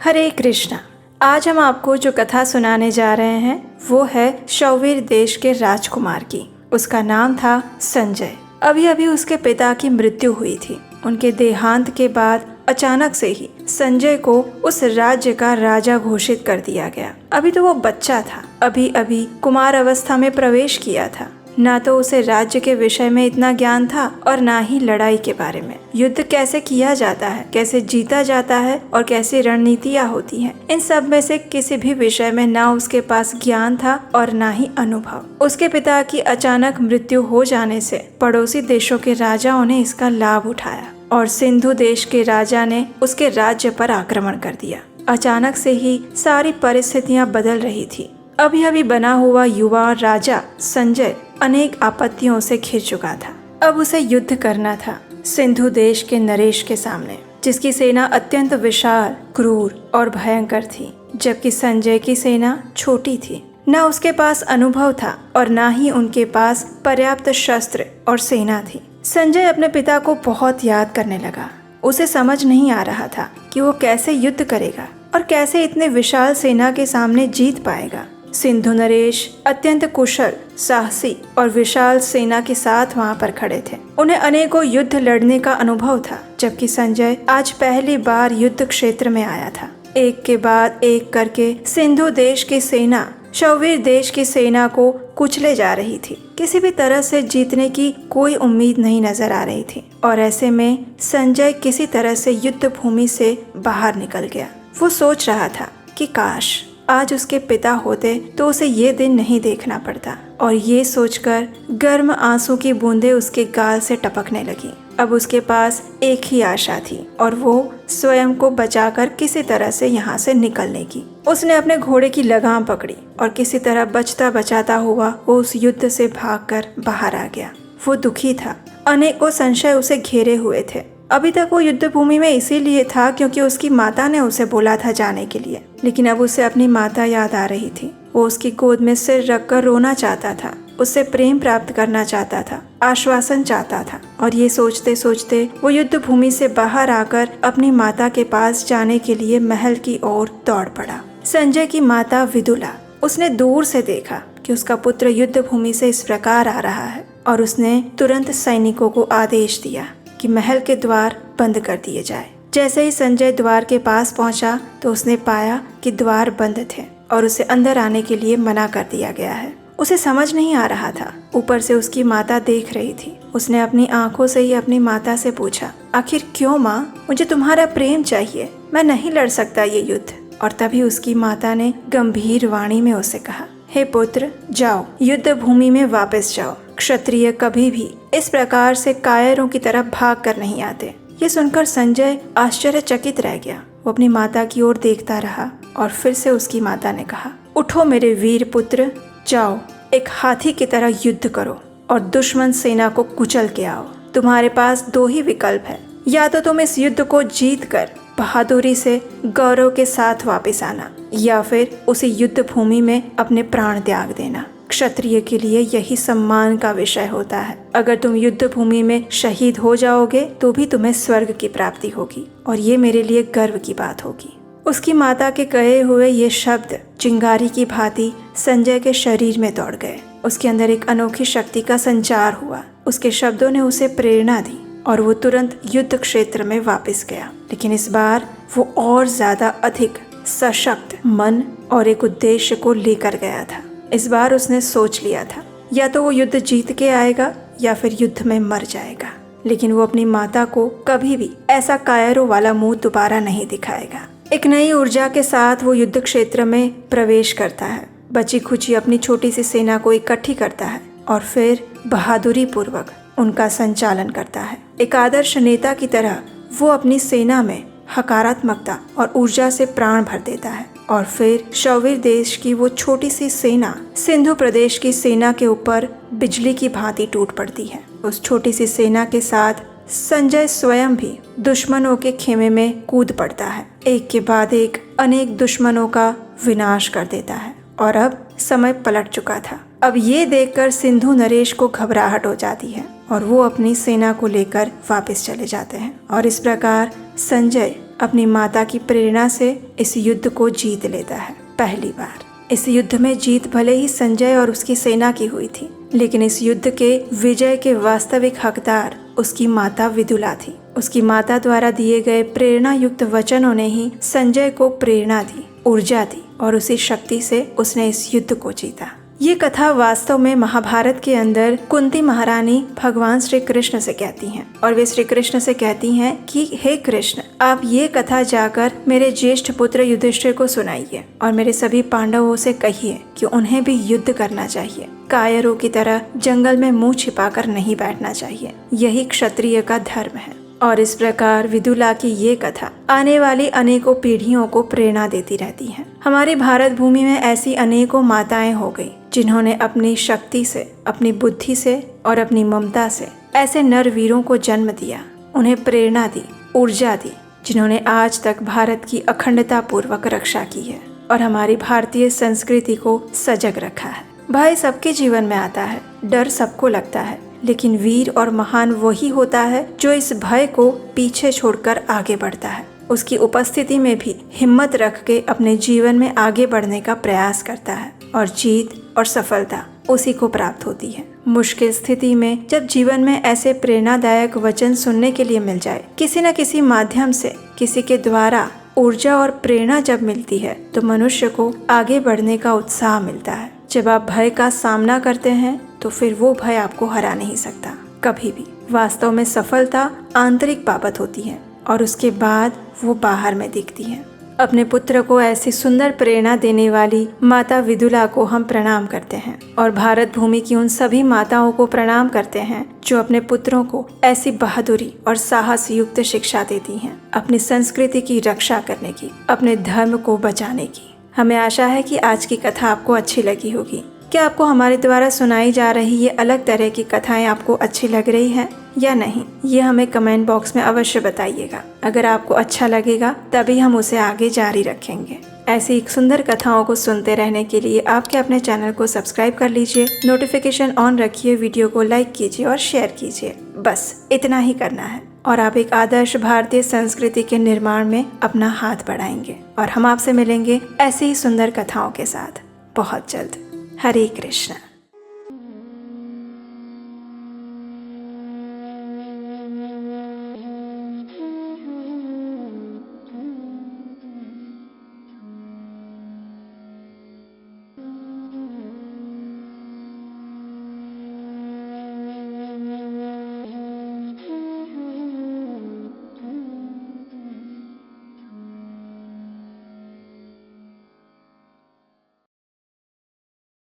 हरे कृष्णा। आज हम आपको जो कथा सुनाने जा रहे हैं वो है शौवीर देश के राजकुमार की। उसका नाम था संजय। अभी अभी उसके पिता की मृत्यु हुई थी। उनके देहांत के बाद अचानक से ही संजय को उस राज्य का राजा घोषित कर दिया गया। अभी तो वो बच्चा था, अभी अभी कुमार अवस्था में प्रवेश किया था। ना तो उसे राज्य के विषय में इतना ज्ञान था और ना ही लड़ाई के बारे में, युद्ध कैसे किया जाता है, कैसे जीता जाता है और कैसी रणनीतियाँ होती हैं, इन सब में से किसी भी विषय में ना उसके पास ज्ञान था और ना ही अनुभव। उसके पिता की अचानक मृत्यु हो जाने से पड़ोसी देशों के राजाओं ने इसका लाभ उठाया और सिंधु देश के राजा ने उसके राज्य पर आक्रमण कर दिया। अचानक से ही सारी परिस्थितियां बदल रही थी। अभी अभी बना हुआ युवा राजा संजय अनेक आपत्तियों से घिर चुका था। अब उसे युद्ध करना था सिंधु देश के नरेश के सामने, जिसकी सेना अत्यंत विशाल, क्रूर और भयंकर थी, जबकि संजय की सेना छोटी थी। न उसके पास अनुभव था और न ही उनके पास पर्याप्त शस्त्र और सेना थी। संजय अपने पिता को बहुत याद करने लगा। उसे समझ नहीं आ रहा था कि वो कैसे युद्ध करेगा और कैसे इतने विशाल सेना के सामने जीत पाएगा। सिंधु नरेश अत्यंत कुशल, साहसी और विशाल सेना के साथ वहां पर खड़े थे। उन्हें अनेकों युद्ध लड़ने का अनुभव था, जबकि संजय आज पहली बार युद्ध क्षेत्र में आया था। एक के बाद एक करके सिंधु देश की सेना शौवीर देश की सेना को कुचले जा रही थी। किसी भी तरह से जीतने की कोई उम्मीद नहीं नजर आ रही थी और ऐसे में संजय किसी तरह से युद्ध भूमि से बाहर निकल गया। वो सोच रहा था कि काश आज उसके पिता होते तो उसे ये दिन नहीं देखना पड़ता, और ये सोचकर गर्म आंसू की बूंदें उसके गाल से टपकने लगी। अब उसके पास एक ही आशा थी और वो स्वयं को बचाकर किसी तरह से यहाँ से निकलने की। उसने अपने घोड़े की लगाम पकड़ी और किसी तरह बचता बचाता हुआ वो उस युद्ध से भागकर बाहर आ गया। वो दुखी था, अनेकों संशय उसे घेरे हुए थे। अभी तक वो युद्ध भूमि में इसीलिए था क्योंकि उसकी माता ने उसे बोला था जाने के लिए, लेकिन अब उसे अपनी माता याद आ रही थी। वो उसकी गोद में सिर रखकर रोना चाहता था, उससे प्रेम प्राप्त करना चाहता था, आश्वासन चाहता था। और ये सोचते सोचते वो युद्ध भूमि से बाहर आकर अपनी माता के पास जाने के लिए महल की ओर दौड़ पड़ा। संजय की माता विदुला, उसने दूर से देखा कि उसका पुत्र युद्ध भूमि से इस प्रकार आ रहा है और उसने तुरंत सैनिकों को आदेश दिया कि महल के द्वार बंद कर दिए जाए। जैसे ही संजय द्वार के पास पहुंचा तो उसने पाया कि द्वार बंद थे और उसे अंदर आने के लिए मना कर दिया गया है। उसे समझ नहीं आ रहा था, ऊपर से उसकी माता देख रही थी। उसने अपनी आंखों से ही अपनी माता से पूछा, आखिर क्यों माँ? मुझे तुम्हारा प्रेम चाहिए, मैं नहीं लड़ सकता ये युद्ध। और तभी उसकी माता ने गंभीर वाणी में उसे कहा, हे पुत्र, जाओ, युद्ध भूमि में वापस जाओ। क्षत्रिय कभी भी इस प्रकार से कायरों की तरह भाग कर नहीं आते। ये सुनकर संजय आश्चर्यचकित रह गया। वो अपनी माता की ओर देखता रहा और फिर से उसकी माता ने कहा, उठो मेरे वीर पुत्र, जाओ, एक हाथी की तरह युद्ध करो और दुश्मन सेना को कुचल के आओ। तुम्हारे पास दो ही विकल्प है, या तो तुम इस युद्ध को जीत कर बहादुरी से गौरव के साथ वापस आना, या फिर उसी युद्ध भूमि में अपने प्राण त्याग देना। क्षत्रिय के लिए यही सम्मान का विषय होता है। अगर तुम युद्ध भूमि में शहीद हो जाओगे तो भी तुम्हें स्वर्ग की प्राप्ति होगी और ये मेरे लिए गर्व की बात होगी। उसकी माता के कहे हुए ये शब्द चिंगारी की भांति संजय के शरीर में दौड़ गए। उसके अंदर एक अनोखी शक्ति का संचार हुआ। उसके शब्दों ने उसे प्रेरणा दी और वो तुरंत युद्ध क्षेत्र में वापस गया। लेकिन इस बार वो और ज्यादा अधिक सशक्त मन और एक उद्देश्य को लेकर गया था। इस बार उसने सोच लिया था, या तो वो युद्ध जीत के आएगा या फिर युद्ध में मर जाएगा, लेकिन वो अपनी माता को कभी भी ऐसा कायरों वाला मुंह दोबारा नहीं दिखाएगा। एक नई ऊर्जा के साथ वो युद्ध क्षेत्र में प्रवेश करता है। बची खुची अपनी छोटी सी सेना को इकट्ठी करता है और फिर बहादुरी पूर्वक उनका संचालन करता है। एक आदर्श नेता की तरह वो अपनी सेना में हकारात्मकता और ऊर्जा से प्राण भर देता है और फिर शौवीर देश की वो छोटी सी सेना सिंधु प्रदेश की सेना के ऊपर बिजली की भांति टूट पड़ती है। उस छोटी सी सेना के साथ संजय स्वयं भी दुश्मनों के खेमे में कूद पड़ता है। एक के बाद एक अनेक दुश्मनों का विनाश कर देता है और अब समय पलट चुका था। अब ये देखकर सिंधु नरेश को घबराहट हो जाती है और वो अपनी सेना को लेकर वापस चले जाते हैं और इस प्रकार संजय अपनी माता की प्रेरणा से इस युद्ध को जीत लेता है पहली बार। इस युद्ध में जीत भले ही संजय और उसकी सेना की हुई थी, लेकिन इस युद्ध के विजय के वास्तविक हकदार उसकी माता विदुला थी। उसकी माता द्वारा दिए गए प्रेरणा युक्त वचनों ने ही संजय को प्रेरणा दी, ऊर्जा दी और उसी शक्ति से उसने इस युद्ध को जीता। ये कथा वास्तव में महाभारत के अंदर कुंती महारानी भगवान श्री कृष्ण से कहती हैं और वे श्री कृष्ण से कहती हैं कि हे कृष्ण, आप ये कथा जाकर मेरे ज्येष्ठ पुत्र युधिष्ठिर को सुनाइए और मेरे सभी पांडवों से कहिए कि उन्हें भी युद्ध करना चाहिए। कायरों की तरह जंगल में मुंह छिपाकर नहीं बैठना चाहिए, यही क्षत्रिय का धर्म है। और इस प्रकार विदुला की ये कथा आने वाली अनेकों पीढ़ियों को प्रेरणा देती रहती है। हमारी भारत भूमि में ऐसी अनेकों माताएं हो गई जिन्होंने अपनी शक्ति से, अपनी बुद्धि से और अपनी ममता से ऐसे नर वीरों को जन्म दिया, उन्हें प्रेरणा दी, ऊर्जा दी, जिन्होंने आज तक भारत की अखंडता पूर्वक रक्षा की है और हमारी भारतीय संस्कृति को सजग रखा है। भय सबके जीवन में आता है, डर सबको लगता है, लेकिन वीर और महान वही होता है जो इस भय को पीछे छोड़कर आगे बढ़ता है, उसकी उपस्थिति में भी हिम्मत रख के अपने जीवन में आगे बढ़ने का प्रयास करता है और जीत और सफलता उसी को प्राप्त होती है। मुश्किल स्थिति में जब जीवन में ऐसे प्रेरणादायक वचन सुनने के लिए मिल जाए, किसी न किसी माध्यम से, किसी के द्वारा ऊर्जा और प्रेरणा जब मिलती है तो मनुष्य को आगे बढ़ने का उत्साह मिलता है। जब आप भय का सामना करते हैं तो फिर वो भय आपको हरा नहीं सकता कभी भी। वास्तव में सफलता आंतरिक बाबत होती है और उसके बाद वो बाहर में दिखती है। अपने पुत्र को ऐसी सुंदर प्रेरणा देने वाली माता विदुला को हम प्रणाम करते हैं और भारत भूमि की उन सभी माताओं को प्रणाम करते हैं जो अपने पुत्रों को ऐसी बहादुरी और साहस युक्त शिक्षा देती हैं, अपनी संस्कृति की रक्षा करने की, अपने धर्म को बचाने की। हमें आशा है कि आज की कथा आपको अच्छी लगी होगी। क्या आपको हमारे द्वारा सुनाई जा रही ये अलग तरह की कथाएं आपको अच्छी लग रही हैं या नहीं, ये हमें कमेंट बॉक्स में अवश्य बताइएगा। अगर आपको अच्छा लगेगा तभी हम उसे आगे जारी रखेंगे। ऐसी एक सुंदर कथाओं को सुनते रहने के लिए आपके अपने चैनल को सब्सक्राइब कर लीजिए, नोटिफिकेशन ऑन रखिए, वीडियो को लाइक कीजिए और शेयर कीजिए। बस इतना ही करना है और आप एक आदर्श भारतीय संस्कृति के निर्माण में अपना हाथ बढ़ाएंगे और हम आपसे मिलेंगे ऐसी ही सुंदर कथाओं के साथ बहुत जल्द। हरे कृष्ण।